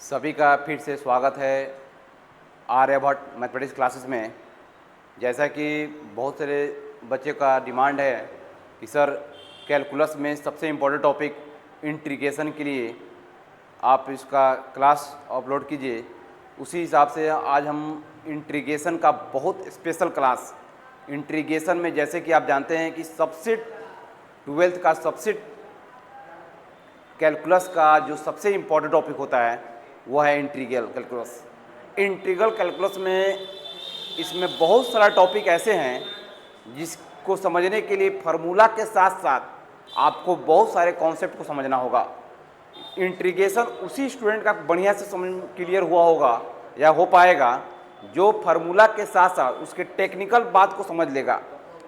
सभी का फिर से स्वागत है आर्यभट्ट मैथमेटिक्स क्लासेस में। जैसा कि बहुत सारे बच्चे का डिमांड है कि सर कैलकुलस में सबसे इम्पोर्टेंट टॉपिक इंटीग्रेशन के लिए आप इसका क्लास अपलोड कीजिए, उसी हिसाब से आज हम इंटीग्रेशन का बहुत स्पेशल क्लास इंटीग्रेशन में, जैसे कि आप जानते हैं कि सबसे 12th का सबसे कैलकुलस का जो सबसे इम्पोर्टेंट टॉपिक होता है वो है इंटीग्रल कैलकुलस। इंटीग्रल कैलकुलस में इसमें बहुत सारा टॉपिक ऐसे हैं जिसको समझने के लिए फार्मूला के साथ साथ आपको बहुत सारे कॉन्सेप्ट को समझना होगा। इंटीग्रेशन उसी स्टूडेंट का बढ़िया से समझ क्लियर हुआ होगा या हो पाएगा जो फार्मूला के साथ साथ उसके टेक्निकल बात को समझ लेगा।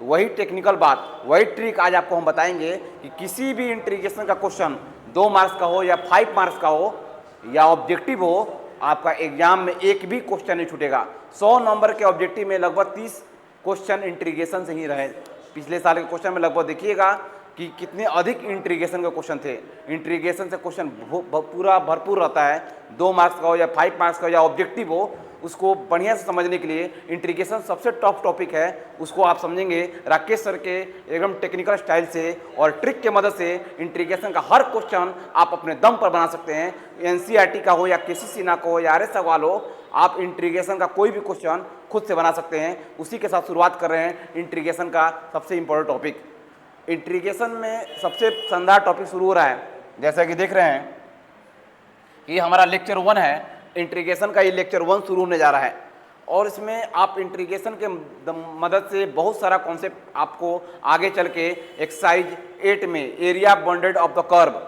वही टेक्निकल बात, वही ट्रिक आज आपको हम बताएंगे कि किसी भी इंटीग्रेशन का क्वेश्चन 2 मार्क्स का हो या 5 मार्क्स का हो या ऑब्जेक्टिव हो, आपका एग्जाम में एक भी क्वेश्चन नहीं छूटेगा। 100 नंबर के ऑब्जेक्टिव में लगभग 30 क्वेश्चन इंटीग्रेशन से ही रहे। पिछले साल के क्वेश्चन में लगभग देखिएगा कि कितने अधिक इंटीग्रेशन के क्वेश्चन थे। इंटीग्रेशन से क्वेश्चन पूरा भरपूर रहता है, 2 मार्क्स का हो या 5 मार्क्स का हो या ऑब्जेक्टिव हो, उसको बढ़िया से समझने के लिए इंटीग्रेशन सबसे टफ टॉपिक है। उसको आप समझेंगे राकेश सर के एकदम टेक्निकल स्टाइल से और ट्रिक के मदद से इंटीग्रेशन का हर क्वेश्चन आप अपने दम पर बना सकते हैं। एनसीईआरटी का हो या केसीसी ना का हो या आरएस सवाल हो, आप इंटीग्रेशन का कोई भी क्वेश्चन खुद से बना सकते हैं। उसी के साथ शुरुआत कर रहे हैं इंटीग्रेशन का सबसे इम्पोर्टेंट टॉपिक। इंटीग्रेशन में सबसे शानदार टॉपिक शुरू हो रहा है। जैसा कि देख रहे हैं कि हमारा लेक्चर 1 है, इंटीग्रेशन का ये लेक्चर 1 शुरू होने जा रहा है और इसमें आप इंटीग्रेशन के मदद से बहुत सारा कॉन्सेप्ट आपको आगे चल के एक्सरसाइज 8 में area bounded of the curve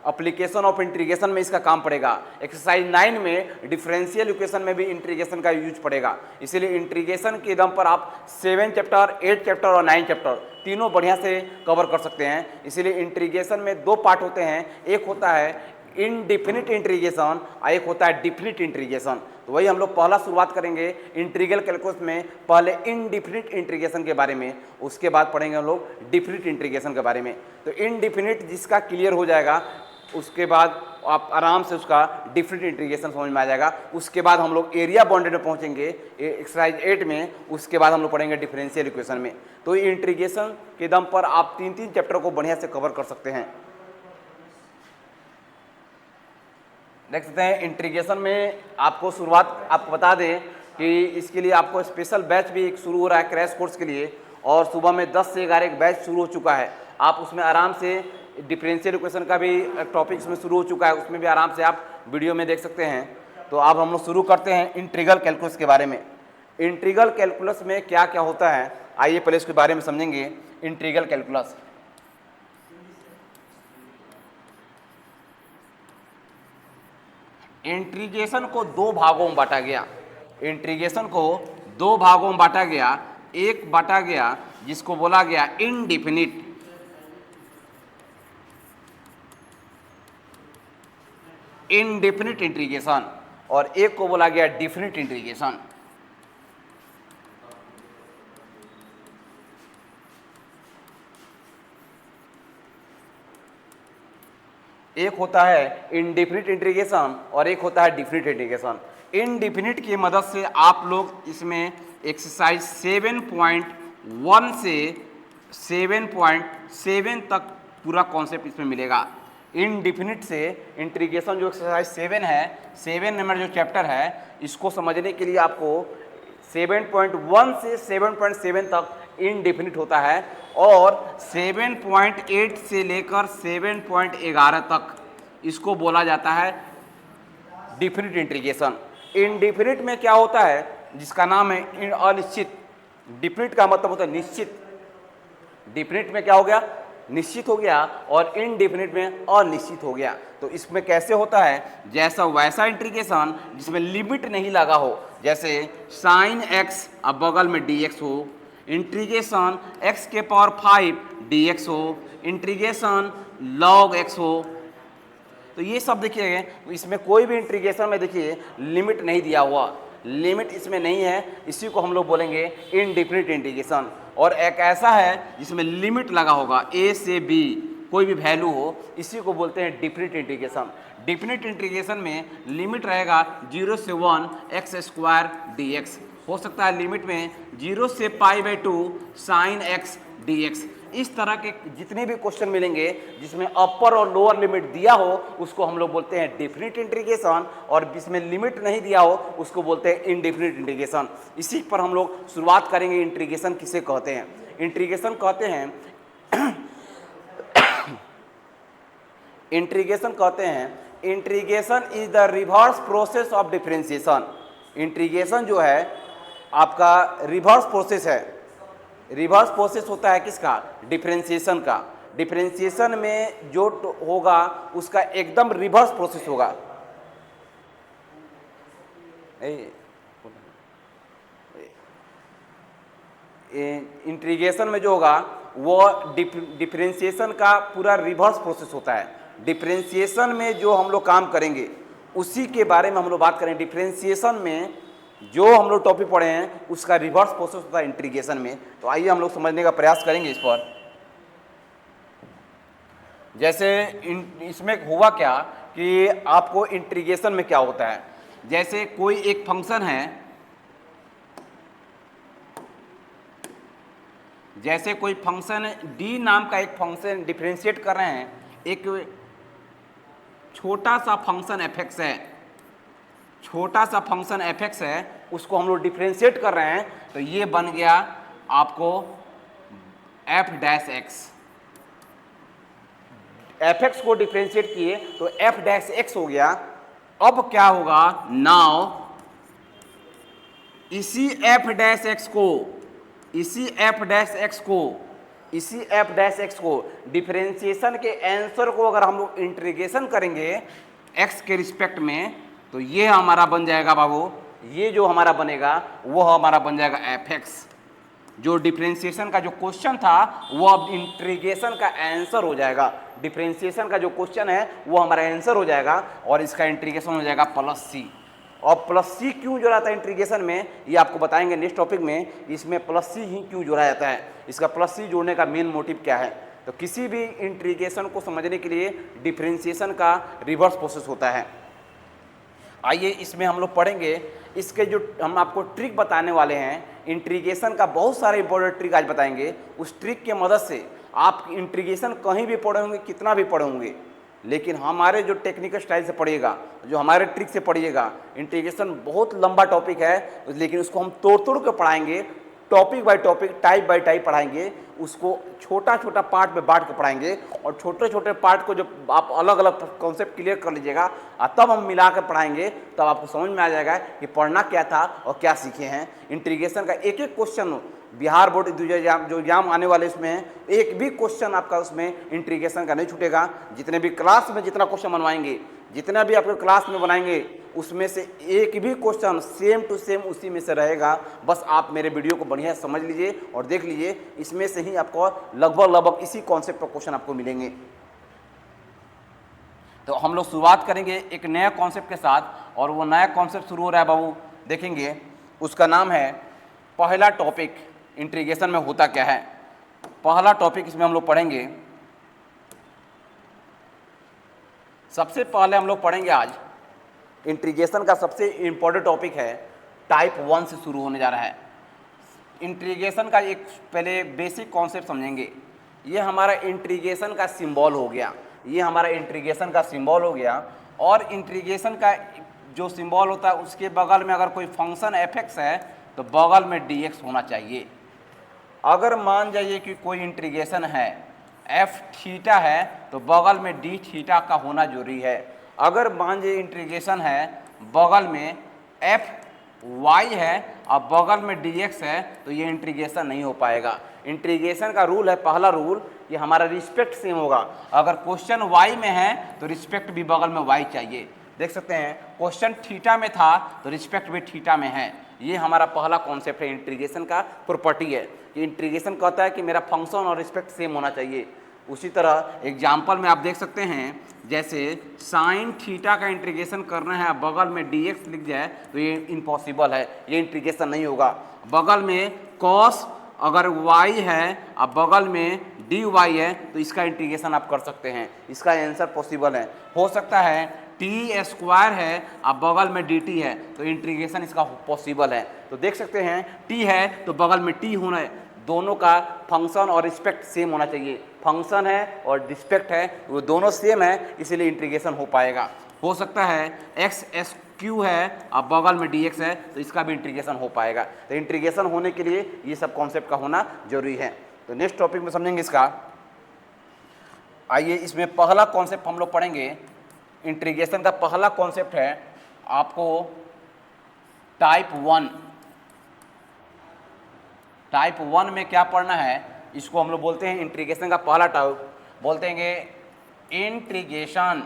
application of integration में इसका काम पड़ेगा। एक्सरसाइज 9 में डिफरेंशियल इक्वेशन में भी इंटीग्रेशन का यूज पड़ेगा। इसीलिए इंटीग्रेशन के दम पर आप 7 चैप्टर, 8 चैप्टर और 9 चैप्टर तीनों बढ़िया से कवर कर सकते हैं। इसीलिए इंटीग्रेशन में 2 पार्ट होते हैं, एक होता है इनडिफिनिट इंटीग्रेशन और एक होता है डिफिनिट इंटीग्रेशन। तो वही हम लोग पहला शुरुआत करेंगे इंटीग्रल कैलकुलस में। पहले इनडिफिनिट इंटीग्रेशन के बारे में, उसके बाद पढ़ेंगे हम लोग डिफिनिट इंटीग्रेशन के बारे में। तो इनडिफिनिट जिसका क्लियर हो जाएगा उसके बाद आप आराम से उसका डिफिनिट इंटीग्रेशन समझ में आ जाएगा। उसके बाद हम लोग एरिया बाउंडेड में पहुंचेंगे एक्सरसाइज 8 में। उसके बाद हम लोग पढ़ेंगे डिफरेंशियल इक्वेशन में। तो इंटीग्रेशन के दम पर आप 3-3 चैप्टर को बढ़िया से कवर कर सकते हैं। देख सकते हैं इंटीग्रेशन में आपको शुरुआत आपको बता दें कि इसके लिए आपको स्पेशल बैच भी एक शुरू हो रहा है क्रैश कोर्स के लिए, और सुबह में 10 से 11 एक बैच शुरू हो चुका है। आप उसमें आराम से डिफरेंशियल इक्वेशन का भी टॉपिक इसमें शुरू हो चुका है, उसमें भी आराम से आप वीडियो में देख सकते हैं। तो अब हम लोग शुरू करते हैं इंटीग्रल कैलकुलस के बारे में। इंटीग्रल कैलकुलस में क्या क्या होता है, आइए पहले इसके बारे में समझेंगे। इंटीग्रल कैलकुलस इंटीग्रेशन को 2 भागों में बांटा गया। इंटीग्रेशन को 2 भागों में बांटा गया। एक बांटा गया जिसको बोला गया इनडिफिनिट, इनडिफिनिट इंटीग्रेशन, और एक को बोला गया डिफिनिट इंटीग्रेशन। एक होता है इनडिफिनिट इंटीग्रेशन और एक होता है डिफिनिट इंटीग्रेशन। इनडिफिनिट की मदद से आप लोग इसमें एक्सरसाइज 7.1 से 7.7 तक पूरा कॉन्सेप्ट इसमें मिलेगा। इनडिफिनिट से इंटीग्रेशन जो एक्सरसाइज 7 है, 7 नंबर जो चैप्टर है, इसको समझने के लिए आपको 7.1 से 7.7 तक इनडिफिनिट होता है, और 7.8 से लेकर 7.11 तक इसको बोला जाता है डिफिनिट इंटीग्रेशन। इनडिफिनिट में क्या होता है, जिसका नाम है अनिश्चित। डिफिनिट का मतलब होता है निश्चित। डिफिनिट में क्या हो गया, निश्चित हो गया, और इनडिफिनिट में अनिश्चित हो गया। तो इसमें कैसे होता है, जैसा वैसा इंटीग्रेशन जिसमें लिमिट नहीं लगा हो, जैसे साइन एक्स अब बगल में dx हो, इंटीग्रेशन x के पावर 5 dx हो, इंटीग्रेशन log x हो। तो ये सब देखिए, इसमें कोई भी इंटीग्रेशन में देखिए लिमिट नहीं दिया हुआ, लिमिट इसमें नहीं है, इसी को हम लोग बोलेंगे इनडिफिनिट इंटीग्रेशन। और एक ऐसा है जिसमें लिमिट लगा होगा a से b, कोई भी वैल्यू हो, इसी को बोलते हैं डिफिनिट इंटीग्रेशन। डिफिनिट इंटीग्रेशन में लिमिट रहेगा 0 से 1 एक्स स्क्वायर dx, हो सकता है लिमिट में 0 से π/2 sin x dx। इस तरह के जितने भी क्वेश्चन मिलेंगे जिसमें अपर और लोअर लिमिट दिया हो उसको हम लोग बोलते हैं डेफिनिट इंटीग्रेशन, और जिसमें लिमिट नहीं दिया हो उसको बोलते हैं इनडेफिनिट इंटीग्रेशन। इसी पर हम लोग शुरुआत करेंगे। इंटीग्रेशन किसे कहते हैं? इंटीग्रेशन कहते हैं integration is the reverse process of differentiation. Integration जो है आपका रिवर्स प्रोसेस है। रिवर्स प्रोसेस होता है किसका? डिफरेंशिएशन का। डिफरेंशिएशन में जो होगा उसका एकदम रिवर्स प्रोसेस होगा। इंटीग्रेशन में जो होगा वो डिफरेंशिएशन का पूरा रिवर्स प्रोसेस होता है। डिफरेंशिएशन में जो हम लोग काम करेंगे उसी के बारे में हम लोग बात करें। डिफरेंशिएशन में जो हम लोग टॉपिक पढ़े हैं उसका रिवर्स प्रोसेस होता है इंटीग्रेशन में। तो आइए हम लोग समझने का प्रयास करेंगे इस पर। जैसे इसमें हुआ क्या कि आपको इंटीग्रेशन में क्या होता है, जैसे कोई एक फंक्शन है, जैसे कोई फंक्शन d नाम का एक फंक्शन डिफरेंशिएट कर रहे हैं, एक छोटा सा फंक्शन fx है, छोटा सा फंक्शन fx है, उसको हम लोग डिफरेंशिएट कर रहे हैं, तो ये बन गया आपको f'(x). fx को डिफरेंशिएट किए तो f'(x) हो गया। अब क्या होगा? नाउ इसी f'(x) को डिफरेंशिएशन के आंसर को अगर हम लोग इंटीग्रेशन करेंगे x के रिस्पेक्ट में, तो ये हमारा बन जाएगा बाबू, ये जो हमारा बनेगा वो हमारा बन जाएगा fx। जो डिफरेंशिएशन का जो क्वेश्चन था वो अब इंटीग्रेशन का आंसर हो जाएगा। डिफरेंशिएशन का जो क्वेश्चन है वो हमारा आंसर हो जाएगा और इसका इंटीग्रेशन हो जाएगा +c। और +c क्यों जोड़ा जाता है इंटीग्रेशन में, ये आपको बताएंगे नेक्स्ट टॉपिक में। इसमें +c ही क्यों जोड़ा जाता है, इसका +c जोड़ने का मेन मोटिव क्या है। तो किसी भी इंटीग्रेशन को समझने के लिए डिफरेंशिएशन का रिवर्स प्रोसेस होता है। आइए इसमें हम लोग पढ़ेंगे। इसके जो हम आपको ट्रिक बताने वाले हैं, इंटीग्रेशन का बहुत सारे इंपॉर्टेंट ट्रिक आज बताएंगे। उस ट्रिक के मदद से आप इंटीग्रेशन कहीं भी पढ़े होंगे, कितना भी पढ़े होंगे, लेकिन हमारे जो टेक्निकल स्टाइल से पढ़िएगा, जो हमारे ट्रिक से पढ़िएगा, इंटीग्रेशन बहुत लंबा टॉपिक है, लेकिन उसको हम तोड़ तोड़ कर पढ़ाएंगे, topic by topic, type bye type पढ़ाएंगे। उसको छोटा छोटा पार्ट में बांट के पढ़ाएंगे और छोटे छोटे पार्ट को जब आप अलग अलग कॉन्सेप्ट क्लियर कर लीजिएगा तब हम मिला कर पढ़ाएंगे, तब आपको समझ में आ जाएगा कि पढ़ना क्या था और क्या सीखे हैं। इंटीग्रेशन का एक एक क्वेश्चन बिहार बोर्ड जो एग्जाम आने वाले इसमें एक भी क्वेश्चन आपका उसमें इंटीग्रेशन का नहीं छूटेगा। जितने भी क्लास में जितना क्वेश्चन बनवाएंगे, जितना भी आपके क्लास में बनाएंगे, उसमें से एक भी क्वेश्चन सेम टू सेम उसी में से रहेगा। बस आप मेरे वीडियो को बढ़िया समझ लीजिए और देख लीजिए, इसमें से ही आपको लगभग इसी कॉन्सेप्ट पर क्वेश्चन आपको मिलेंगे। तो हम लोग शुरुआत करेंगे एक नया कॉन्सेप्ट के साथ, और वो नया कॉन्सेप्ट शुरू हो रहा है बाबू, देखेंगे। उसका नाम है पहला टॉपिक इंटीग्रेशन में होता क्या है। पहला टॉपिक इसमें हम लोग पढ़ेंगे। सबसे पहले हम लोग पढ़ेंगे आज इंटीग्रेशन का सबसे इंपॉर्टेंट टॉपिक है, टाइप 1 से शुरू होने जा रहा है। इंटीग्रेशन का एक पहले बेसिक कॉन्सेप्ट समझेंगे। ये हमारा इंटीग्रेशन का सिंबल हो गया, ये हमारा इंटीग्रेशन का सिंबल हो गया। और इंटीग्रेशन का जो सिंबल होता है उसके बगल में अगर कोई फंक्शन fx है तो बगल में dx होना चाहिए। अगर मान जाइए कि कोई इंटीग्रेशन है f θ है तो बगल में d θ का होना जरूरी है। अगर मान लीजिए इंटीग्रेशन है बगल में fy है और बगल में dx है तो ये इंटीग्रेशन नहीं हो पाएगा। इंटीग्रेशन का रूल है, पहला रूल, कि हमारा रिस्पेक्ट सेम होगा। अगर क्वेश्चन y में है तो रिस्पेक्ट भी बगल में y चाहिए। देख सकते हैं क्वेश्चन थीटा में था तो रिस्पेक्ट भी थीटा में है। ये हमारा पहला कॉन्सेप्ट है इंटीग्रेशन का, प्रॉपर्टी है कि इंटीग्रेशन कहता है कि मेरा फंक्शन और रिस्पेक्ट सेम होना चाहिए। उसी तरह एग्जाम्पल में आप देख सकते हैं, जैसे साइन थीटा का इंटीग्रेशन करना है, बगल में dx लिख जाए तो ये इम्पॉसिबल है, ये इंटीग्रेशन नहीं होगा। बगल में कॉस अगर y है और बगल में डी वाई है तो इसका इंटीग्रेशन आप कर सकते हैं, इसका आंसर पॉसिबल है। हो सकता है टी स्क्वायर है अब बगल में डी टी है तो इंटीग्रेशन इसका पॉसिबल है। तो देख सकते हैं टी है तो बगल में टी होना है, दोनों का फंक्शन और रिस्पेक्ट सेम होना चाहिए। फंक्शन है और रिस्पेक्ट है वो दोनों सेम है, इसीलिए इंटीग्रेशन हो पाएगा। हो सकता है एक्स एस क्यू है अब बगल में डी एक्स है तो इसका भी इंटीग्रेशन हो पाएगा। तो इंटीग्रेशन होने के लिए ये सब कॉन्सेप्ट का होना जरूरी है। तो नेक्स्ट टॉपिक में समझेंगे इसका। आइए इसमें पहला कॉन्सेप्ट हम लोग पढ़ेंगे। इंटीग्रेशन का पहला कॉन्सेप्ट है आपको टाइप 1। टाइप 1 में क्या पढ़ना है, इसको हम लोग बोलते हैं इंटीग्रेशन का पहला टाइप बोलते हैं integration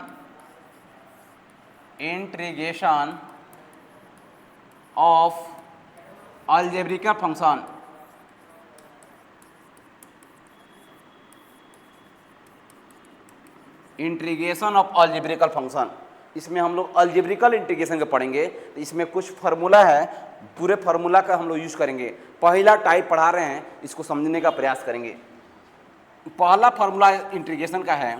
of algebraic function. Integration of algebraic function, इसमें हम लोग अलजेब्रिकल इंटीग्रेशन के पढ़ेंगे। तो इसमें कुछ फार्मूला है, पूरे फार्मूला का हम लोग यूज करेंगे। पहला टाइप पढ़ा रहे हैं, इसको समझने का प्रयास करेंगे। पहला फार्मूला इंटीग्रेशन का है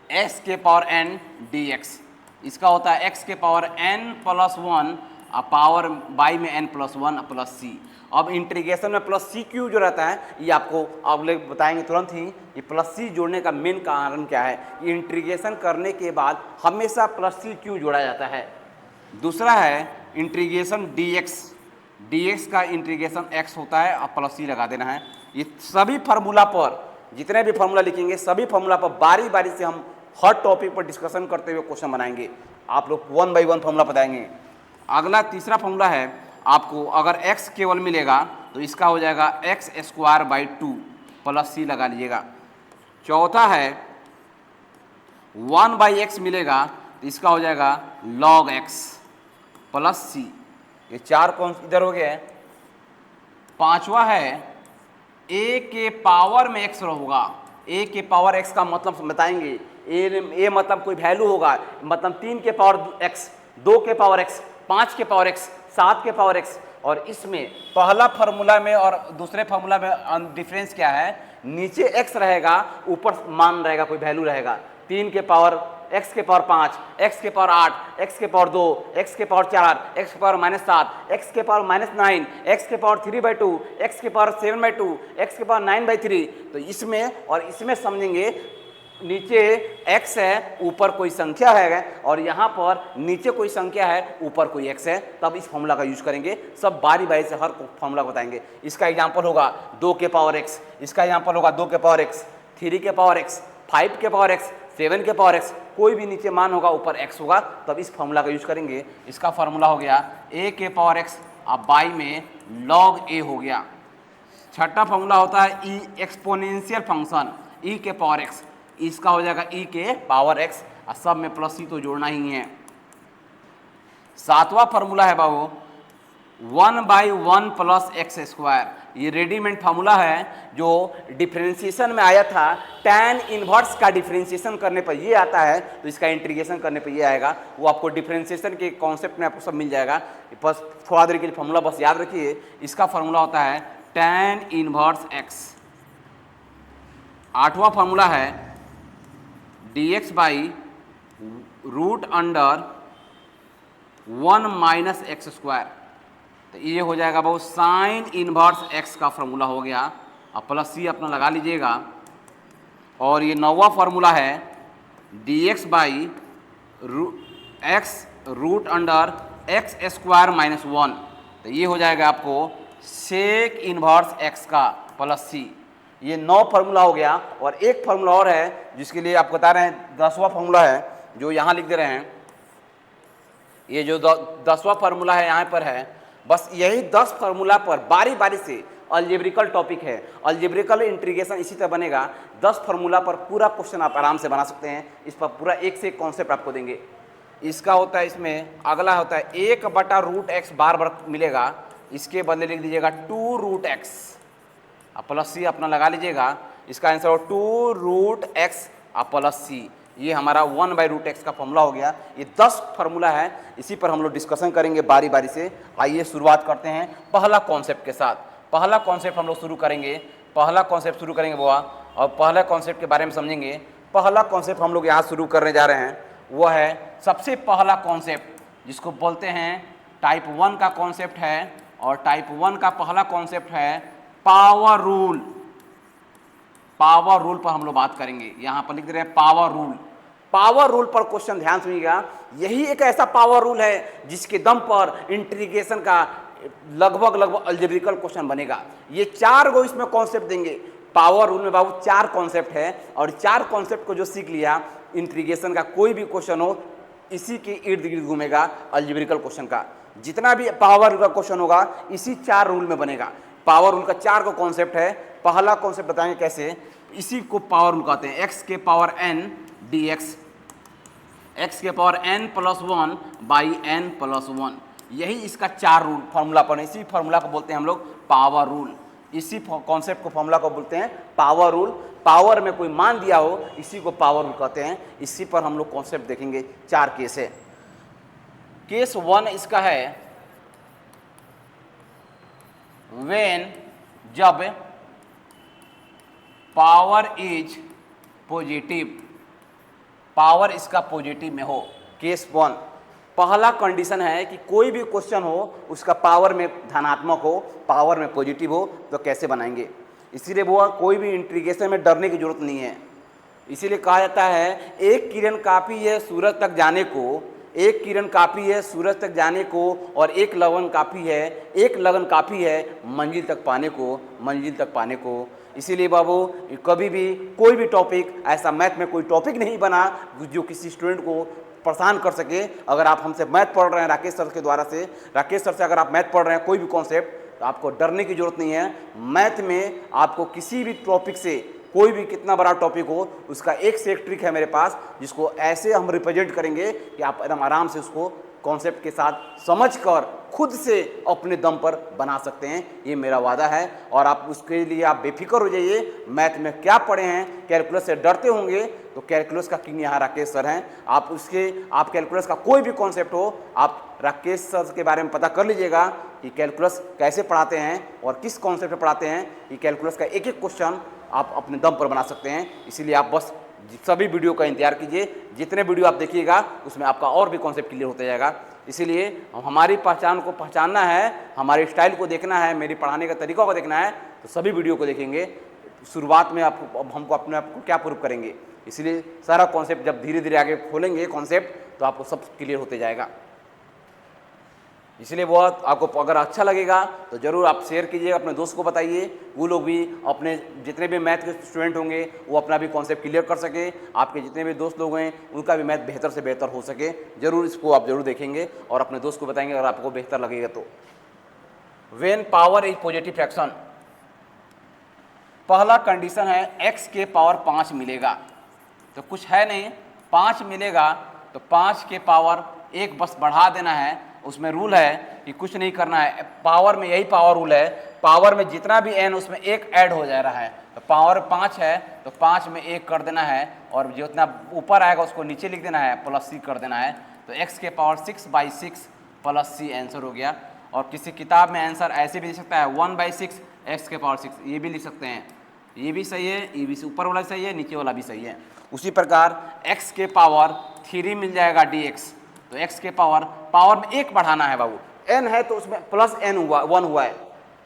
x के पावर n dx। इसका होता है x के power n plus 1 power by में n प्लस 1 प्लस c। अब इंटीग्रेशन में प्लस सी क्यू जो रहता है ये आपको अगले बताएंगे तुरंत ही। ये प्लस सी जोड़ने का मेन कारण क्या है, इंटीग्रेशन करने के बाद हमेशा प्लस सी क्यू जोड़ा जाता है। दूसरा है इंटीग्रेशन dx का इंटीग्रेशन x होता है, अब प्लस सी लगा देना है। ये सभी फार्मूला पर जितने भी फार्मूला लिखेंगे सभी फार्मूला पर बारी बारी से हम हर टॉपिक पर डिस्कशन करते हुए क्वेश्चन बनाएंगे। आप लोग 1 बाई 1 फार्मूला बताएंगे। अगला तीसरा फार्मूला है आपको अगर x केवल मिलेगा तो इसका हो जाएगा एक्स स्क्वायर बाई 2 प्लस सी लगा लीजिएगा। चौथा है 1 बाई एक्स मिलेगा तो इसका हो जाएगा log x प्लस सी। ये चार कौन इधर हो गया है। पांचवा है a के पावर में x होगा। a के पावर x का मतलब बताएंगे। a मतलब कोई वैल्यू होगा, मतलब 3 के पावर x, 2 के पावर x, 5 के पावर x, 7 के पावर x। और इसमें पहला फार्मूला में और दूसरे फार्मूला में डिफरेंस क्या है, नीचे x रहेगा ऊपर मान रहेगा, कोई वैल्यू रहेगा। 3 के पावर x के पावर 5, x के पावर 8, x के पावर 2, x के पावर 4, x के पावर -7, x के पावर -9, x के पावर 3/2, x के पावर 7/2, x के पावर 9/3। तो इसमें और इसमें समझेंगे नीचे x है ऊपर कोई संख्या है और यहाँ पर नीचे कोई संख्या है ऊपर कोई x है, तब इस फॉर्मूला का यूज करेंगे। सब बारी बारी से हर फॉर्मूला बताएंगे। इसका एग्जांपल होगा 2 के पावर x, इसका एग्जांपल होगा 2 के पावर x, 3 के पावर x, 5 के पावर x, 7 के पावर x। कोई भी नीचे मान होगा ऊपर x होगा, तब इस फॉर्मूला का यूज करेंगे। इसका फॉर्मूला हो गया a के पावर x अब बाई में log a हो गया। छठा फॉर्मूला होता है e एक्सपोनेंशियल फंक्शन e के पावर x, इसका हो जाएगा e के पावर x और सब में प्लस सी तो जोड़ना ही है। सातवां फार्मूला है बाबू 1/1 प्लस एक्स स्क्वायर। ये रेडीमेड फार्मूला है जो डिफरेंशिएशन में आया था। tan इनवर्स का डिफरेंशिएशन करने पर ये आता है, तो इसका इंटीग्रेशन करने पर ये आएगा। वो आपको डिफरेंशिएशन के कॉन्सेप्ट में आपको सब मिल जाएगा। बस थोड़ा देर के लिए फार्मूला बस याद रखिए। इसका फार्मूला होता है tan इनवर्स x। आठवां फार्मूला है dx by root under 1 minus x square. तो ये हो जाएगा बहुत साइन इनवर्स x का फार्मूला हो गया। अब प्लस सी अपना लगा लीजिएगा। और ये 9वां फार्मूला है dx by x root under x square minus 1। तो ये हो जाएगा आपको सेक इनवर्स x का प्लस सी। ये 9 फार्मूला हो गया। और एक फार्मूला और है जिसके लिए आप बता रहे हैं 10वां फार्मूला है जो यहाँ लिख दे रहे हैं। ये जो 10वां फार्मूला है यहाँ पर है। बस यही 10 फार्मूला पर बारी बारी से अलजेब्रिकल टॉपिक है। अलजेब्रिकल इंटीग्रेशन इसी तरह बनेगा। 10 फार्मूला पर पूरा क्वेश्चन आप आराम से बना सकते हैं। इस पर पूरा एक से एक कॉन्सेप्ट आपको देंगे। इसका होता है, इसमें अगला होता है 1/√x बार बार मिलेगा, इसके बदले लिख दीजिएगा 2√x। अब प्लस सी अपना लगा लीजिएगा। इसका आंसर हो 2√x प्लस सी। ये हमारा 1/√x का फॉर्मूला हो गया। ये 10 फार्मूला है, इसी पर हम लोग डिस्कशन करेंगे बारी बारी से। आइए शुरुआत करते हैं पहला कॉन्सेप्ट के साथ। पहला कॉन्सेप्ट हम लोग शुरू करेंगे पहला कॉन्सेप्ट शुरू करेंगे बुआ, और पहला कॉन्सेप्ट के बारे में समझेंगे। पहला कॉन्सेप्ट हम लोग यहाँ शुरू करने जा रहे हैं, वह है सबसे पहला कॉन्सेप्ट जिसको बोलते हैं टाइप 1 का कॉन्सेप्ट है, और टाइप 1 का पहला कॉन्सेप्ट है पावर रूल। पावर रूल पर हम लोग बात करेंगे, यहाँ पर लिख दे रहे हैं पावर रूल। पावर रूल पर क्वेश्चन ध्यान सुनिएगा, यही एक ऐसा पावर रूल है जिसके दम पर इंटीग्रेशन का लगभग अलजेब्रिकल क्वेश्चन बनेगा। ये 4 गो इसमें कॉन्सेप्ट देंगे। पावर रूल में बाबू 4 कॉन्सेप्ट है, और 4 कॉन्सेप्ट को जो सीख लिया, इंटीग्रेशन का कोई भी क्वेश्चन हो इसी के इर्द गिर्द घूमेगा। अलजेब्रिकल क्वेश्चन का जितना भी पावर रूल का क्वेश्चन होगा इसी 4 रूल में बनेगा। पावर रूल का 4 को कॉन्सेप्ट है। पहला कॉन्सेप्ट बताएंगे कैसे, इसी को पावर रूल कहते हैं। एक्स के पावर n dx, एक्स के power n plus 1 by n plus 1, यही इसका 4 रूल फॉर्मूला पर। इसी फॉर्मूला को बोलते हैं हम लोग पावर रूल। इसी कॉन्सेप्ट को फॉर्मूला को बोलते हैं पावर रूल। पावर में कोई मान दिया हो इसी को पावर रूल कहते हैं। इसी पर हम लोग कॉन्सेप्ट देखेंगे। 4 केस है। केस 1 इसका है व्हेन, जब पावर इज पॉजिटिव, पावर इसका पॉजिटिव में हो। केस 1 पहला कंडीशन है कि कोई भी क्वेश्चन हो उसका पावर में धनात्मक हो, पावर में पॉजिटिव हो, तो कैसे बनाएंगे। इसीलिए वो कोई भी इंटीग्रेशन में डरने की जरूरत नहीं है। इसीलिए कहा जाता है एक किरण काफ़ी है सूरज तक जाने को, एक किरण काफ़ी है सूरज तक जाने को, और एक लगन काफ़ी है, एक लगन काफ़ी है मंजिल तक पाने को, मंजिल तक पाने को। इसीलिए बाबू कभी भी कोई भी टॉपिक ऐसा मैथ में कोई टॉपिक नहीं बना जो किसी स्टूडेंट को परेशान कर सके। अगर आप हमसे मैथ पढ़ रहे हैं राकेश सर के द्वारा से, राकेश सर से अगर आप मैथ पढ़ रहे हैं कोई भी कॉन्सेप्ट, तो आपको डरने की जरूरत नहीं है। मैथ में आपको किसी भी टॉपिक से, कोई भी कितना बड़ा टॉपिक हो, उसका एक से एक ट्रिक है मेरे पास, जिसको ऐसे हम रिप्रेजेंट करेंगे कि आप एकदम आराम से उसको कॉन्सेप्ट के साथ समझकर खुद से अपने दम पर बना सकते हैं। ये मेरा वादा है, और आप उसके लिए आप बेफिक्र हो जाइए। मैथ में क्या पढ़े हैं, कैलकुलस से डरते होंगे, तो कैलकुलस का किंग यहाँ राकेश सर हैं। आप कैलकुलस का कोई भी कॉन्सेप्ट हो, आप राकेश सर के बारे में पता कर लीजिएगा कि कैलकुलस कैसे पढ़ाते हैं और किस कॉन्सेप्ट पे पढ़ाते हैं। कि कैलकुलस का एक एक क्वेश्चन आप अपने दम पर बना सकते हैं। इसीलिए आप बस सभी वीडियो का इंतजार कीजिए, जितने वीडियो आप देखिएगा उसमें आपका और भी कॉन्सेप्ट क्लियर होता जाएगा। इसीलिए हमारी पहचान को पहचानना है, हमारे स्टाइल को देखना है, मेरी पढ़ाने का तरीका को देखना है, तो सभी वीडियो को देखेंगे। शुरुआत में हमको अपने आप को क्या प्रूव करेंगे। इसलिए सारा कॉन्सेप्ट जब धीरे धीरे आगे खोलेंगे कॉन्सेप्ट, तो आपको सब क्लियर होते जाएगा। इसलिए वो आपको अगर अच्छा लगेगा तो ज़रूर आप शेयर कीजिएगा, अपने दोस्त को बताइए, वो लोग भी अपने जितने भी मैथ के स्टूडेंट होंगे वो अपना भी कॉन्सेप्ट क्लियर कर सके। आपके जितने भी दोस्त लोग हैं उनका भी मैथ बेहतर से बेहतर हो सके। ज़रूर इसको आप ज़रूर देखेंगे और अपने दोस्त को बताएंगे अगर आपको बेहतर लगेगा तो। When power is positive fraction, पहला कंडीशन है x के पावर 5 मिलेगा, तो कुछ है नहीं, 5 मिलेगा तो 5 के पावर 1 बस बढ़ा देना है। उसमें रूल है कि कुछ नहीं करना है। पावर में यही पावर रूल है, पावर में जितना भी n उसमें 1 ऐड हो जा रहा है। तो पावर 5 है तो 5 में 1 कर देना है, और जितना ऊपर आएगा उसको नीचे लिख देना है, प्लस c कर देना है। तो x के पावर 6/6 प्लस c आंसर हो गया। और किसी किताब में आंसर ऐसे भी दे सकता है 1/6 x के पावर 6, ये भी लिख सकते हैं। ये भी सही है, ये भी ऊपर वाला सही है, नीचे वाला भी सही है। उसी प्रकार x के पावर 3 मिल जाएगा dx, तो x के पावर में 1 बढ़ाना है बाबू। n है तो उसमें प्लस n हुआ, 1 हुआ है,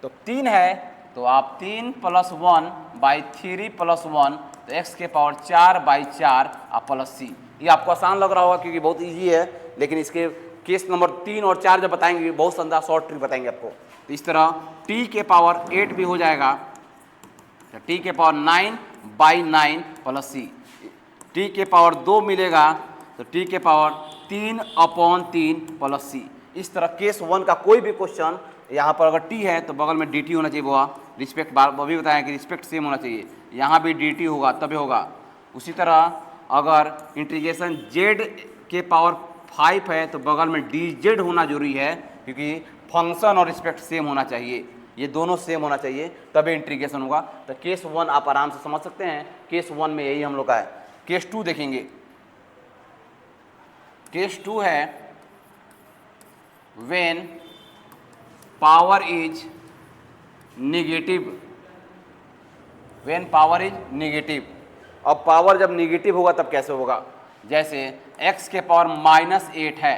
तो 3 है तो आप 3 + 1/3 + 1, तो x के पावर 4/4 और प्लस c। ये आपको आसान लग रहा होगा क्योंकि बहुत इजी है, लेकिन इसके केस नंबर 3 और 4 जब बताएंगे बहुत शानदार शॉर्ट ट्रिक बताएंगे आपको। तो इस तरह t के पावर 8 भी हो जाएगा, तो t के पावर 9/9 प्लस c। t के पावर 2 मिलेगा तो t के पावर 3/3 प्लस c। इस तरह केस 1 का कोई भी क्वेश्चन, यहाँ पर अगर t है तो बगल में dt होना चाहिए। वो रिस्पेक्ट अभी बताया कि रिस्पेक्ट सेम होना चाहिए, यहाँ भी dt होगा तभी होगा। उसी तरह अगर इंटीग्रेशन z के पावर 5 है तो बगल में dz होना जरूरी है, क्योंकि फंक्शन और रिस्पेक्ट सेम होना चाहिए, ये दोनों सेम होना चाहिए तभी इंटीग्रेशन होगा। तो केस 1 आप आराम से समझ सकते हैं, केस 1 में यही हम लोग का है। केस 2 देखेंगे। केस 2 है when power is negative, when power is negative. अब पावर जब निगेटिव होगा तब कैसे होगा, जैसे x के पावर -8 है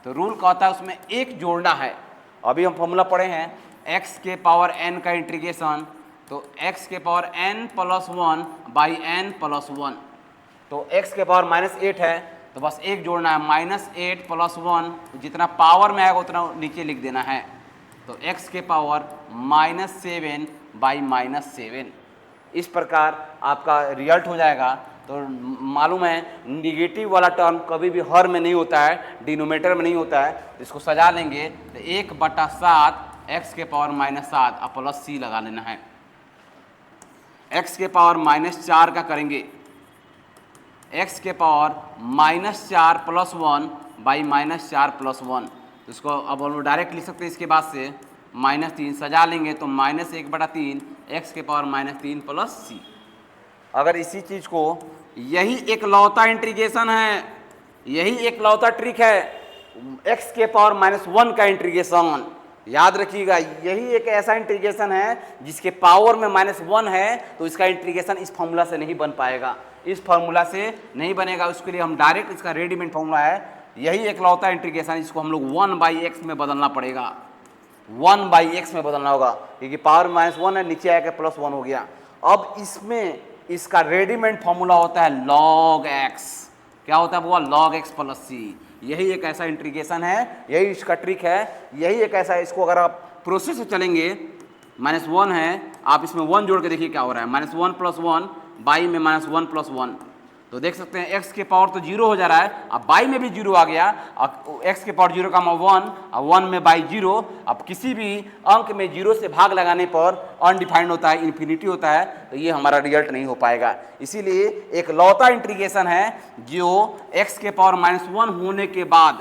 तो रूल कहता है उसमें 1 जोड़ना है। अभी हम फॉर्मूला पढ़े हैं x के पावर n का इंटीग्रेशन, तो x के पावर n + 1 बाई n + 1, तो x के पावर -8 है तो बस 1 जोड़ना है, -8 + 1, जितना पावर में आएगा उतना नीचे लिख देना है, तो x के पावर -7 बाई -7। इस प्रकार आपका रिजल्ट हो जाएगा। तो मालूम है निगेटिव वाला टर्म कभी भी हर में नहीं होता है, डिनोमिनेटर में नहीं होता है, तो इसको सजा लेंगे तो 1/7 x के पावर -7 और प्लस c लगा लेना है। x के पावर -4 का करेंगे, x के पावर -4 + 1 बाई -4 + 1, तो इसको अब हम लोग डायरेक्ट लिख सकते हैं इसके बाद से -3 सजा लेंगे तो -1/3 x के पावर -3 प्लस c। अगर इसी चीज़ को, यही एक लौता इंटीग्रेशन है, यही एक लौता ट्रिक है x के पावर -1 का इंटीग्रेशन, याद रखिएगा। यही एक ऐसा इंटीग्रेशन है जिसके पावर में -1 है, तो इसका इंटीग्रेशन इस फॉर्मूला से नहीं बन पाएगा, इस फार्मूला से नहीं बनेगा। उसके लिए हम डायरेक्ट, इसका रेडीमेड फार्मूला है, यही एक लौता इंटीग्रेशन, इसको हम लोग 1/x में बदलना पड़ेगा, 1/x में बदलना होगा, क्योंकि पावर -1 है, नीचे आके +1 हो गया। अब इसमें इसका रेडीमेड फार्मूला होता है log x। क्या होता है वो? log x + c। यही एक ऐसा इंटीग्रेशन है, यही इसका ट्रिक है, यही एक ऐसा, इसको अगर आप प्रोसेस से चलेंगे, -1 है, आप इसमें 1 जोड़ के देखिए क्या हो रहा है, -1 + 1 बाई में -1 + 1, तो देख सकते हैं x के पावर तो 0 हो जा रहा है, अब बाई में भी 0 आ गया, अब x के पावर 0 का 1 और 1 में बाई 0। अब किसी भी अंक में 0 से भाग लगाने पर अनडिफाइंड होता है, इन्फिनिटी होता है, तो ये हमारा रिजल्ट नहीं हो पाएगा। इसीलिए एक लौता इंटीग्रेशन है जो x के पावर -1 होने के बाद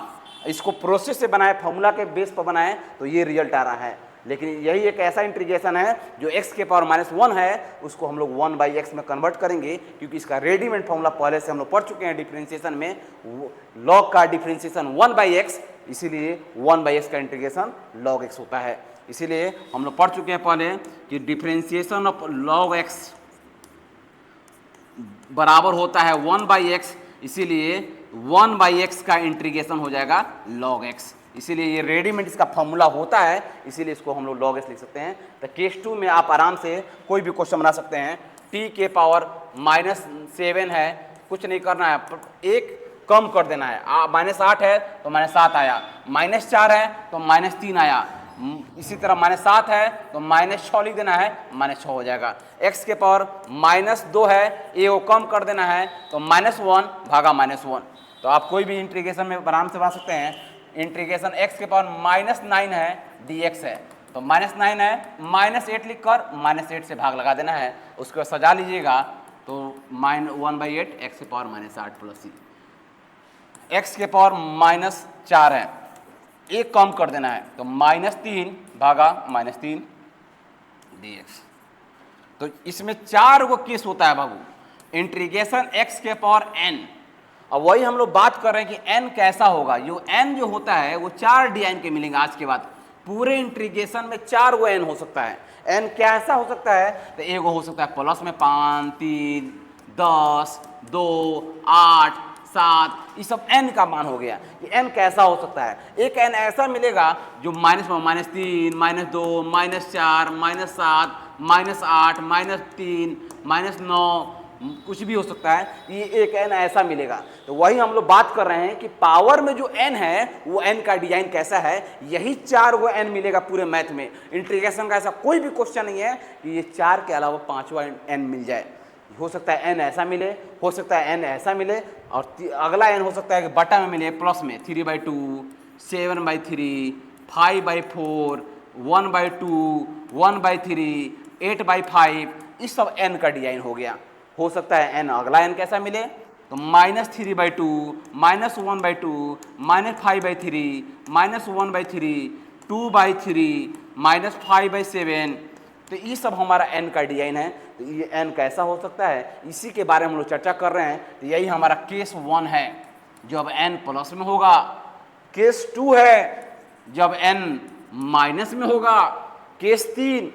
इसको प्रोसेस से बनाए, फॉर्मूला के बेस पर बनाए, तो ये रिजल्ट आ रहा है। लेकिन यही एक ऐसा इंटीग्रेशन है जो x के पावर -1 है, उसको हम लोग 1/x में कन्वर्ट करेंगे, क्योंकि इसका रेडीमेड फॉर्मूला पहले से हम लोग पढ़ चुके हैं डिफरेंशिएशन में, log का डिफरेंशिएशन 1/x, इसीलिए 1/x का इंटीग्रेशन log x होता है। इसीलिए हम लोग पढ़ चुके हैं पहले कि डिफरेंशिएशन ऑफ log x बराबर होता है 1/x, इसीलिए 1/x का इंटीग्रेशन हो जाएगा log x। इसीलिए ये रेडीमेड इसका फॉर्मूला होता है, इसीलिए इसको हम लोग log x लिख सकते हैं। तो केस 2 में आप आराम से कोई भी क्वेश्चन बना सकते हैं। t के पावर -7 है, कुछ नहीं करना है, एक कम कर देना है, -8 है तो -7 आया, -4 है तो -3 आया, इसी तरह -7 है तो -6 लिख देना है, -6 हो जाएगा। x के पावर -2 है, ये वो कम कर देना है तो -1 भागा -1। तो आप कोई भी इंटीग्रेशन में आराम से बना सकते हैं। इंटीग्रेशन x के पावर -9 है, dx है, तो -9 है, -8 लिख कर -8 से भाग लगा देना है, उसको सजा लीजिएगा तो 1/8 x के पावर -8 प्लस c। x के पावर -4 है, एक कम कर देना है तो -3 भागा -3 dx। तो इसमें 4 गो केस होता है बाबू, इंटीग्रेशन x के पावर n। अब वही हम लोग बात कर रहे हैं कि n कैसा होगा। जो n जो होता है वो 4 dn के मिलेंगे। आज के बाद पूरे इंटीग्रेशन में 4 गो n हो सकता है। n कैसा हो सकता है? तो एगो हो सकता है प्लस में 5, 3, 10, 2, 8, 7, ये सब n का मान हो गया कि n कैसा हो सकता है। एक n ऐसा मिलेगा जो -3, -2, -4, -7, -8, -3, -9 कुछ भी हो सकता है, ये एक n ऐसा मिलेगा। तो वही हम लोग बात कर रहे हैं कि पावर में जो n है वो n का डिजाइन कैसा है। यही 4 गो n मिलेगा पूरे मैथ में। इंटीग्रेशन का ऐसा कोई भी क्वेश्चन नहीं है कि ये 4 के अलावा 5वां n मिल जाए। हो सकता है n ऐसा मिले, हो सकता है n ऐसा मिले, और अगला n हो सकता है कि बटा में मिले, प्लस में 3/2, 7/3, 5/4, 1/2, 1/3, 8/5, इस सब n का डिजाइन हो गया। हो सकता है n अगला n कैसा मिले, तो -3/2, -1/2, -5/3, -1/3, 2/3, -5/7, तो ये सब हमारा n का डिजाइन है। तो ये n कैसा हो सकता है, इसी के बारे में हम लोग चर्चा कर रहे हैं। तो यही हमारा केस 1 है जब n प्लस में होगा, केस 2 है जब n माइनस में होगा, केस 3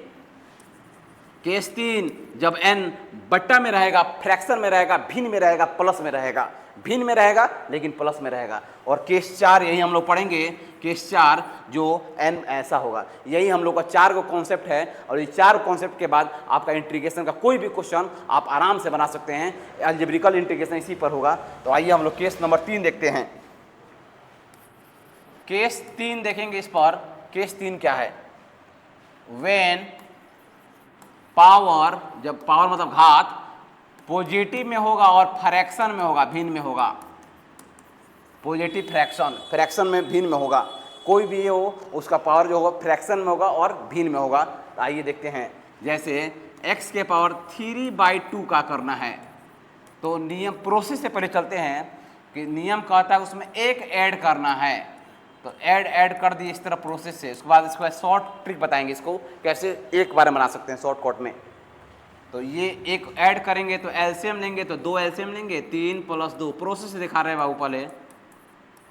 केस 3 जब n बट्टा में रहेगा, फ्रैक्शन में रहेगा, भिन्न में रहेगा, प्लस में रहेगा, भिन्न में रहेगा लेकिन प्लस में रहेगा। और केस 4 यही हम लोग पढ़ेंगे, केस 4 जो n ऐसा होगा। यही हम लोग का 4 को कॉन्सेप्ट है और ये 4 कॉन्सेप्ट के बाद आपका इंटीग्रेशन का कोई भी क्वेश्चन आप आराम से बना सकते हैं। अलजेब्रिकल इंटीग्रेशन इसी पर होगा। तो आइए हम लोग केस नंबर 3 देखते हैं। केस 3 देखेंगे इस पर। केस 3 क्या है? व्हेन पावर, जब पावर मतलब घात पॉजिटिव में होगा और फ्रैक्शन में होगा, भिन्न में होगा। पॉजिटिव फ्रैक्शन, फ्रैक्शन में भिन्न में होगा। कोई भी हो उसका पावर जो होगा फ्रैक्शन में होगा और भिन्न में होगा। तो आइए देखते हैं। जैसे x के पावर 3/2 का करना है तो नियम, प्रोसेस से पहले चलते हैं कि नियम कहता है उसमें एक ऐड करना है। तो ऐड कर दिए इस तरह प्रोसेस से। उसके बाद इसको शॉर्ट ट्रिक बताएंगे, इसको कैसे एक बार में बना सकते हैं शॉर्टकट में। तो ये एक ऐड करेंगे तो एलसीएम लेंगे, तो 2 एलसीएम लेंगे, 3 + 2। प्रोसेस दिखा रहे हैं बाबू पहले।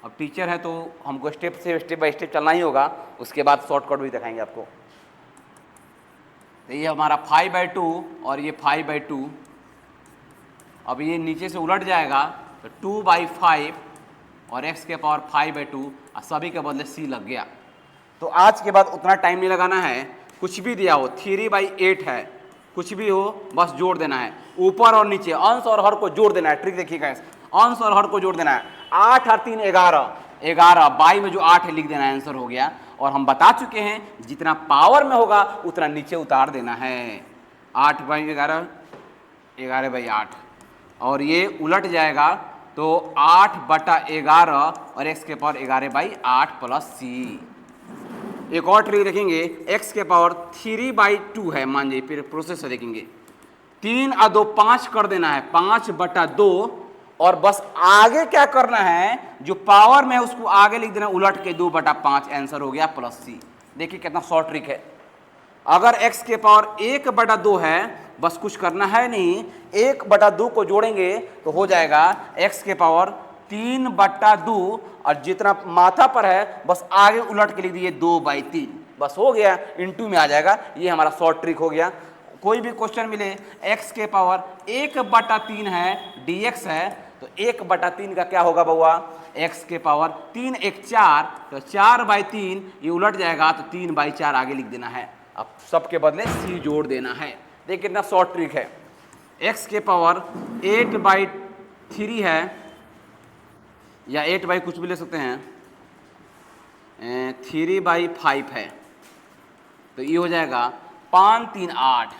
अब टीचर है तो हमको स्टेप बाय स्टेप चलना ही होगा, उसके बाद शॉर्टकट भी दिखाएंगे आपको। तो ये हमारा 5/2 और ये 5/2। अब ये नीचे से उलट जाएगा तो 2/5 और x के पावर 5/2 और सभी के बदले c लग गया। तो आज के बाद उतना टाइम नहीं लगाना है। कुछ भी दिया हो, 3/8 है, कुछ भी हो बस जोड़ देना है। ऊपर और नीचे अंश और हर को जोड़ देना है। ट्रिक देखिएगा, अंश और हर को जोड़ देना है। 8 और 3 11, 11 बाई में जो 8 है लिख देना है, आंसर हो गया। और हम बता चुके हैं जितना पावर में होगा उतना नीचे उतार देना है। 8/11, 11/8 और ये उलट जाएगा तो 8/11 और x के पावर 11/8 + c। एक और ट्रिक देखेंगे, x के पावर 3/2 है मान लीजिए, फिर प्रोसेस से देखेंगे। 3 और 2 5 कर देना है, 5/2 और बस आगे क्या करना है, जो पावर में है उसको आगे लिख देना उलट के 2/5, आंसर हो गया +c। देखिए कितना शॉर्ट ट्रिक है। अगर x के पावर 1/2 है, बस कुछ करना है नहीं, 1/2 को जोड़ेंगे तो हो जाएगा x के पावर 3/2 और जितना माथा पर है बस आगे उलट के लिख दिए 2/3, बस हो गया, इनटू में आ जाएगा। ये हमारा शॉर्ट ट्रिक हो गया। कोई भी क्वेश्चन मिले x के पावर 1/3 है, dx है, तो 1/3 का क्या होगा बउआ, x के पावर 3 1 4, तो 4/3 ये उलट जाएगा तो 3/4 आगे लिख देना है। अब सबके बदले c जोड़ देना है। देखिए कितना शॉर्ट ट्रिक है। x के पावर 8/3 है या 8 कुछ भी ले सकते हैं, 3/5 है, तो ये हो जाएगा 5 3 8,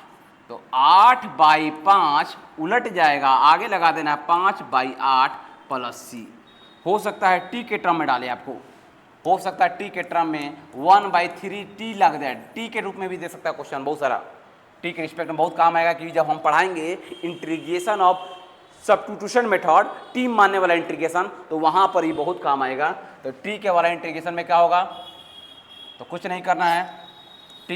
तो 8/5 उलट जाएगा, आगे लगा देना है 5/8 + c। हो सकता है t के टर्म में डाले आपको, हो सकता है t के टर्म में 1/3 t लग जाए, t के रूप में भी दे सकता है क्वेश्चन बहुत सारा। t के रिस्पेक्ट में बहुत काम आएगा कि जब हम पढ़ाएंगे integration of substitution method, T मानने वाला इंटीग्रेशन, तो वहाँ पर ही बहुत काम आएगा। तो t के वाला इंटीग्रेशन में क्या होगा, तो कुछ नहीं करना है, t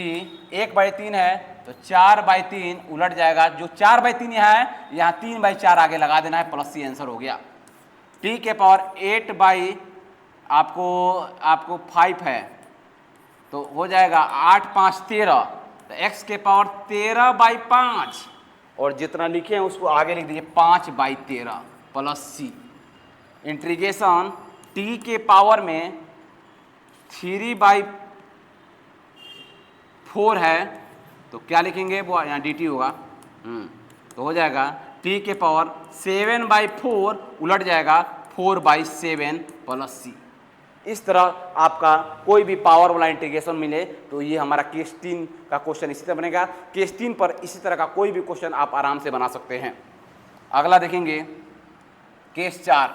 1/3 है तो 4/3 उलट जाएगा, जो 4/3 है यहाँ 3/4 आगे लगा देना है +c, आंसर हो गया। t के पावर 8 आपको 5 है तो हो जाएगा 8 5 13, तो x के पावर 13/5 और जितना लिखे हैं उसको आगे लिख दीजिए 5/13 + c। इंटीग्रेशन t के पावर में 3/4 है तो क्या लिखेंगे वो यहाँ dt होगा, तो हो जाएगा t के पावर 7/4 उलट जाएगा 4/7 + c। इस तरह आपका कोई भी पावर वाला इंटीग्रेशन मिले तो ये हमारा केस 3 का क्वेश्चन इसी तरह बनेगा। केस 3 पर इसी तरह का कोई भी क्वेश्चन आप आराम से बना सकते हैं। अगला देखेंगे केस 4।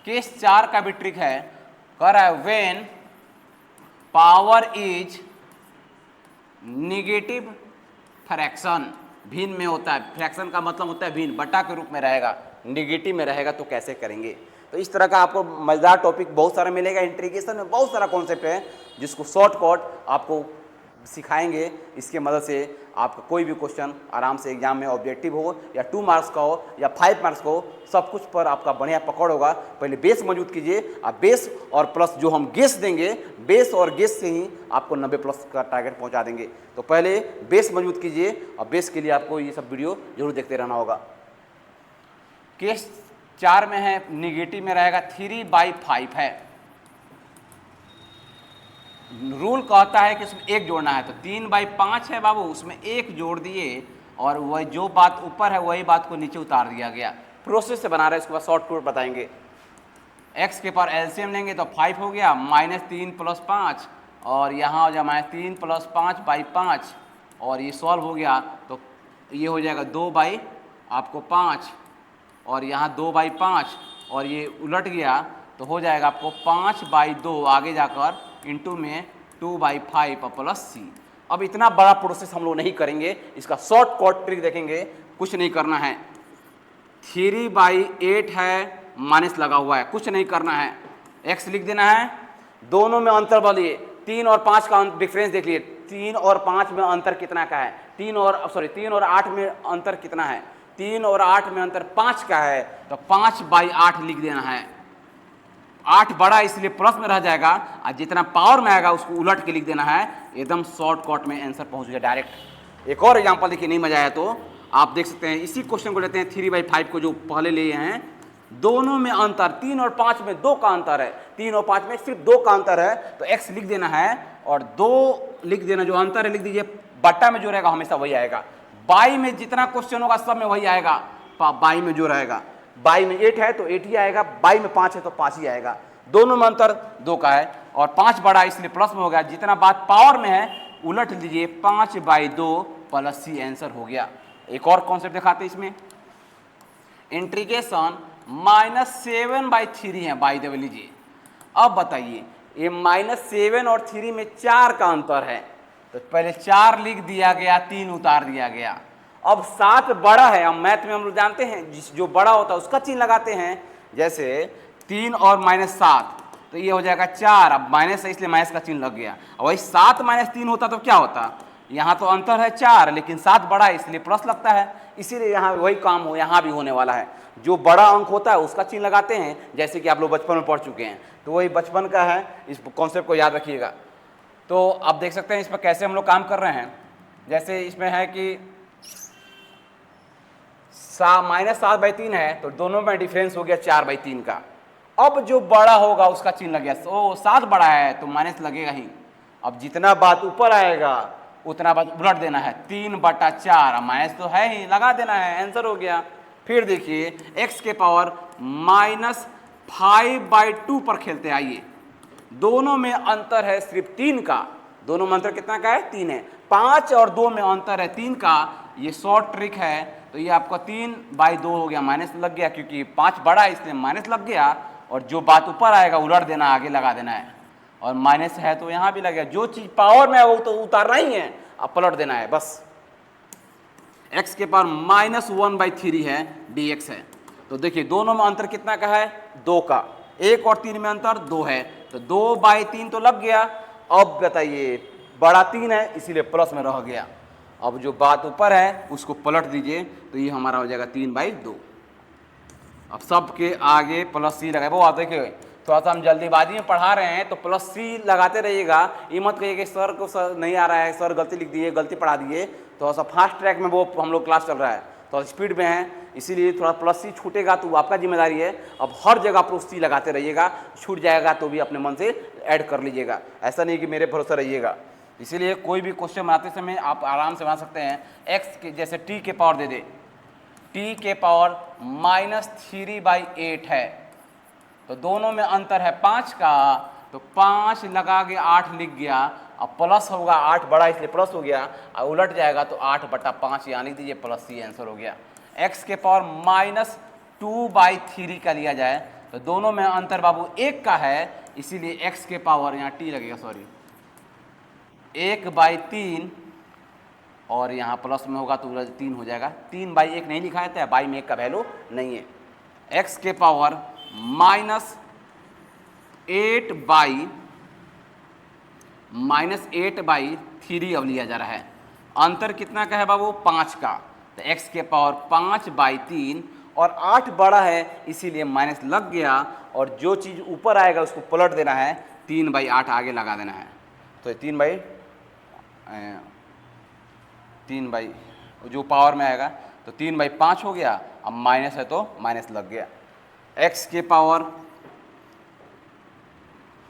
केस 4 का भी ट्रिक है, कह रहा है when power is negative fraction, भिन्न में होता है, फ्रैक्शन का मतलब होता है भिन्न, बटा के रूप में रहेगा, नेगेटिव में रहेगा तो कैसे करेंगे। तो इस तरह का आपको मजेदार टॉपिक बहुत सारा मिलेगा। इंटीग्रेशन में बहुत सारा कॉन्सेप्ट है जिसको शॉर्टकट आपको सिखाएंगे, इसके मदद से आपका कोई भी क्वेश्चन आराम से एग्जाम में ऑब्जेक्टिव हो या 2 मार्क्स का हो या 5 मार्क्स का हो, सब कुछ पर आपका बढ़िया पकड़ होगा। पहले बेस मजबूत कीजिए, अब बेस और प्लस जो हम गेस देंगे, बेस और गेस से ही आपको 90 प्लस का टारगेट पहुंचा देंगे। तो पहले बेस मजबूत कीजिए और बेस के लिए आपको ये सब वीडियो जरूर देखते रहना होगा। केस 4 में है, निगेटिव में रहेगा 3/5 है। रूल कहता है कि उसमें 1 जोड़ना है, तो 3/5 है बाबू, उसमें 1 जोड़ दिए और वह जो बात ऊपर है वही बात को नीचे उतार दिया गया। प्रोसेस से बना रहे हैं, इसके बाद शॉर्टकट बताएंगे। x के पावर एलसीएम लेंगे तो 5 हो गया, -3 + 5 और यहाँ हो जाए -3 + 5/5 और ये सॉल्व हो गया तो ये हो जाएगा 2/5 और यहाँ 2/5 और ये उलट गया तो हो जाएगा आपको 5/2 आगे जाकर इंटू में 2/5 प्लस c। अब इतना बड़ा प्रोसेस हम लोग नहीं करेंगे, इसका शॉर्टकट ट्रिक देखेंगे। कुछ नहीं करना है, 3/8 है, माइनस लगा हुआ है, कुछ नहीं करना है, x लिख देना है। दोनों में अंतर बोलिए, 3 और 5 का डिफरेंस देख लिए, 3 और 5 में अंतर कितना का है, 3 और 8 में अंतर कितना है, 3 और 8 में अंतर 5 का है, तो 5/8 लिख देना है। 8 बड़ा इसलिए प्लस में रह जाएगा और जितना पावर में आएगा उसको उलट के लिख देना है, एकदम शॉर्टकट में आंसर पहुंच गया डायरेक्ट। एक और एग्जांपल देखिए, नहीं मजा आया तो आप देख सकते हैं, इसी क्वेश्चन को लेते हैं 3/5 को जो पहले लिए हैं, दोनों में अंतर 3 और 5 में 2 का अंतर है, 3 और 5 में सिर्फ 2 का अंतर है, तो x लिख देना है और 2 लिख देना, जो अंतर है लिख दीजिए, बट्टा में जो रहेगा हमेशा वही आएगा। बाई में जितना क्वेश्चन होगा सब में वही आएगा, बाई में जो रहेगा, बाई में 8 है तो 8 ही आएगा, बाई में 5 है तो 5 ही आएगा। दोनों में अंतर 2 का है और 5 बड़ा इसलिए प्लस में हो गया, जितना बात पावर में है उलट लीजिए, 5/2 प्लस c आंसर हो गया। एक और कॉन्सेप्ट दिखाते हैं इसमें, इंटीग्रेशन -7/3 है, बाई द वे लीजिए। अब बताइए, ये -7 और 3 में 4 का अंतर है, तो पहले 4 लिख दिया गया, 3 उतार दिया गया। अब 7 बड़ा है, अब मैथ में हम लोग जानते हैं जो बड़ा होता है उसका चिन्ह लगाते हैं, जैसे 3 और -7 तो ये हो जाएगा 4, अब माइनस है इसलिए माइनस का चिन्ह लग गया। और वही 7 - 3 होता तो क्या होता, यहाँ तो अंतर है 4 लेकिन 7 बड़ा है इसलिए प्लस लगता है, इसीलिए यहाँ वही काम हो यहाँ भी होने वाला है। जो बड़ा अंक होता है उसका चिन्ह लगाते हैं, जैसे कि आप लोग बचपन में पढ़ चुके हैं, तो वही बचपन का है, इस कॉन्सेप्ट को याद रखिएगा। तो आप देख सकते हैं इसमें कैसे हम लोग काम कर रहे हैं। जैसे इसमें है कि -7/3 है तो दोनों में डिफरेंस हो गया 4/3 का। अब जो बड़ा होगा उसका चिन्ह लग गया, तो 7 बड़ा है तो माइनस लगेगा ही। अब जितना बात ऊपर आएगा उतना बात उलट देना है, 3/4 माइनस तो है ही, लगा देना है, आंसर हो गया। फिर देखिए x के पावर -5/2 पर खेलते आइए, दोनों में अंतर है सिर्फ 3 का, दोनों में अंतर कितना का है, 3 है। 5 और 2 में अंतर है 3 का, ये शॉर्ट ट्रिक है, तो ये आपका 3/2 हो गया, माइनस लग गया क्योंकि 5 बड़ा है इसलिए माइनस लग गया, और जो बात ऊपर आएगा उलट देना, आगे लगा देना है, और माइनस है तो यहाँ भी लगेगा, जो चीज़ पावर में है वो तो उतारना ही है, अब पलट देना है बस। x के पावर -1/3 है, dx है, तो देखिए दोनों में अंतर कितना का है, 2 का, 1 और 3 में अंतर 2 है, तो 2/3 तो लग गया। अब बताइए बड़ा 3 है इसीलिए प्लस में रह गया, अब जो बात ऊपर है उसको पलट दीजिए तो ये हमारा हो जाएगा 3/2। अब सबके आगे प्लस c लगाए, वो आप देखिए थोड़ा सा हम जल्दीबाजी में पढ़ा रहे हैं तो प्लस c लगाते रहिएगा, ये मत कहिए कि सर को सर नहीं आ रहा है, सर गलती लिख दिए, गलती पढ़ा दिए। थोड़ा सा फास्ट ट्रैक में वो हम लोग क्लास चल रहा है, तो स्पीड में है, इसीलिए थोड़ा प्लस c छूटेगा तो आपका जिम्मेदारी है। अब हर जगह प्लस c लगाते रहिएगा, छूट जाएगा तो भी अपने मन से ऐड कर लीजिएगा, ऐसा नहीं कि मेरे भरोसा रहिएगा। इसीलिए कोई भी क्वेश्चन बनाते समय आप आराम से बना सकते हैं। x के जैसे t के पावर दे दे, t के पावर -3/8 है, तो दोनों में अंतर है 5 का, तो 5 लगा के 8 लिख गया, अब प्लस होगा 8 बड़ा इसलिए प्लस हो गया, और उलट जाएगा तो 8/5 यहाँ लिख दीजिए, प्लस c आंसर हो गया। x के पावर -2/3 का लिया जाए तो दोनों में अंतर बाबू 1 का है, इसीलिए x के पावर यहाँ t लगेगा, सॉरी 1/3 और यहाँ प्लस में होगा तो 3 हो जाएगा, 3/1 नहीं लिखा जाता है, बाई में 1 का वैल्यू नहीं है। x के पावर -8/, -8/3 अब लिया जा रहा है। अंतर कितना का है बाबू? 5 का। तो x के पावर 5/3 और 8 बड़ा है इसीलिए माइनस लग गया, और जो चीज़ ऊपर आएगा उसको पलट देना है, 3/8 आगे लगा देना है। तो 3 जो पावर में आएगा तो 3/5 हो गया। अब माइनस है तो माइनस लग गया। x के पावर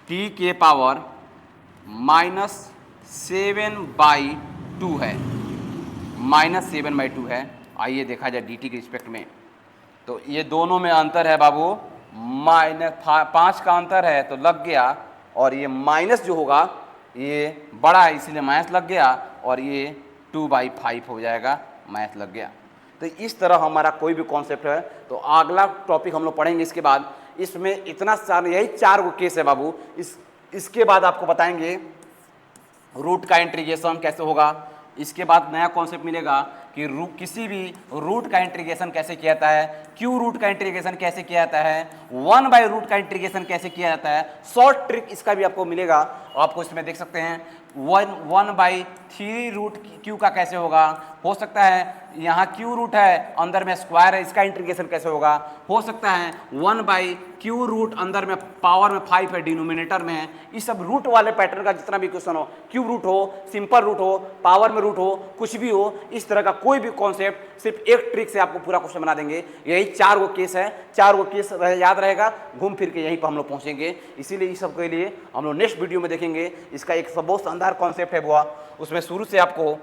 t के पावर -7/2 है, -7/2 है। आइए देखा जाए dt के रिस्पेक्ट में। तो ये दोनों में अंतर है बाबू, -5 का अंतर है तो लग गया, और ये माइनस जो होगा ये बड़ा है इसलिए माइनस लग गया, और ये 2/5 हो जाएगा, माइनस लग गया। तो इस तरह हमारा कोई भी कॉन्सेप्ट है तो अगला टॉपिक हम लोग पढ़ेंगे इसके बाद। इसमें इतना सारा, यही 4 गो केस है बाबू। इसके बाद आपको बताएंगे रूट का इंटीग्रेशन कैसे होगा। इसके बाद नया कॉन्सेप्ट मिलेगा कि किसी भी रूट का इंटीग्रेशन कैसे किया जाता है, क्यू रूट का इंटीग्रेशन कैसे किया जाता है, 1/रूट का इंटीग्रेशन कैसे किया जाता है। शॉर्ट ट्रिक इसका भी आपको मिलेगा, आपको इसमें देख सकते हैं 1/3 रूट क्यू का कैसे होगा। हो सकता है यहाँ क्यू रूट है, अंदर में स्क्वायर है, इसका इंटीग्रेशन कैसे होगा। हो सकता है 1/क्यू रूट, अंदर में पावर में 5 है, डिनोमिनेटर में है। इस सब रूट वाले पैटर्न का जितना भी क्वेश्चन हो, क्यूब रूट हो, सिंपल रूट हो, पावर में रूट हो, कुछ भी हो, इस तरह का कोई भी कॉन्सेप्ट सिर्फ एक ट्रिक से आपको पूरा क्वेश्चन बना देंगे। यही 4 गो केस है, 4 गो केस याद रहेगा, घूम फिर के यहीं पर हम लोग पहुंचेंगे। इसीलिए इस सब के लिए हम लोग नेक्स्ट वीडियो में देखेंगे। इसका एक बहुत शानदार कॉन्सेप्ट है वो, उसमें शुरू से आपको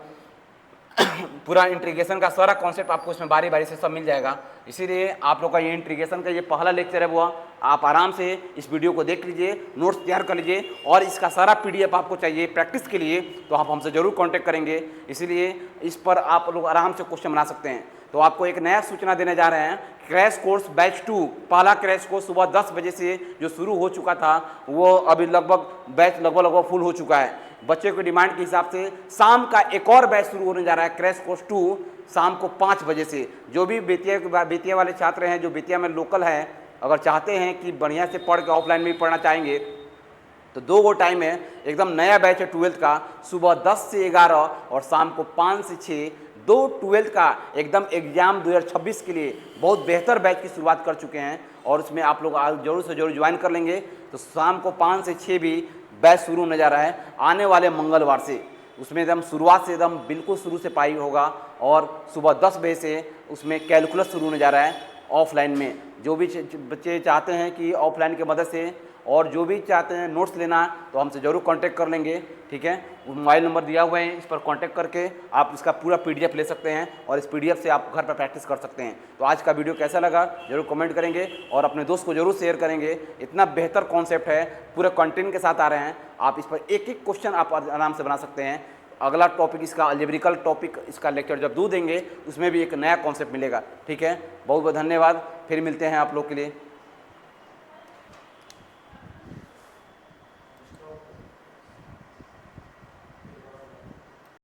पूरा इंटीग्रेशन का सारा कॉन्सेप्ट आपको इसमें बारी बारी से सब मिल जाएगा। इसीलिए आप लोग का ये इंटीग्रेशन का ये पहला लेक्चर है वो, आप आराम से इस वीडियो को देख लीजिए, नोट्स तैयार कर लीजिए, और इसका सारा PDF आपको चाहिए प्रैक्टिस के लिए तो आप हमसे ज़रूर कांटेक्ट करेंगे। इसीलिए इस पर आप लोग आराम से क्वेश्चन बना सकते हैं। तो आपको एक नया सूचना देने जा रहे हैं, क्रैश कोर्स बैच 2, पहला क्रैश कोर्स सुबह 10 बजे से जो शुरू हो चुका था वो अभी लगभग फुल हो चुका है। बच्चे की डिमांड के हिसाब से शाम का एक और बैच शुरू होने जा रहा है, क्रैश कोर्स 2, शाम को 5 बजे से। जो भी बेतिया वाले छात्र हैं, जो बेतिया में लोकल हैं, अगर चाहते हैं कि बढ़िया से पढ़ के ऑफलाइन में भी पढ़ना चाहेंगे तो 2 गो टाइम है। एकदम नया बैच है 12th का, सुबह 10 से 11 और शाम को 5 से 6। 2 12th का एकदम एग्जाम 2026 के लिए बहुत बेहतर बैच की शुरुआत कर चुके हैं, और उसमें आप लोग जरूर से जरूर ज्वाइन कर लेंगे। तो शाम को 5 से 6 भी बैच शुरू होने जा रहा है आने वाले मंगलवार से। उसमें एकदम शुरुआत से एकदम बिल्कुल शुरू से पढ़ाई होगा, और सुबह 10 बजे से उसमें कैलकुलस शुरू होने जा रहा है ऑफलाइन में। जो भी बच्चे चाहते हैं कि ऑफलाइन की मदद से, और जो भी चाहते हैं नोट्स लेना, तो हमसे ज़रूर कांटेक्ट कर लेंगे, ठीक है। मोबाइल नंबर दिया हुआ है, इस पर कांटेक्ट करके आप इसका पूरा PDF ले सकते हैं, और इस PDF से आप घर पर प्रैक्टिस कर सकते हैं। तो आज का वीडियो कैसा लगा जरूर कमेंट करेंगे, और अपने दोस्त को जरूर शेयर करेंगे। इतना बेहतर कॉन्सेप्ट है, पूरे कंटेंट के साथ आ रहे हैं, आप इस पर एक एक क्वेश्चन आप आराम से बना सकते हैं। अगला टॉपिक इसका अलजेब्रिकल टॉपिक, इसका लेक्चर जब देंगे उसमें भी एक नया कॉन्सेप्ट मिलेगा, ठीक है। बहुत बहुत धन्यवाद, फिर मिलते हैं आप लोग के लिए।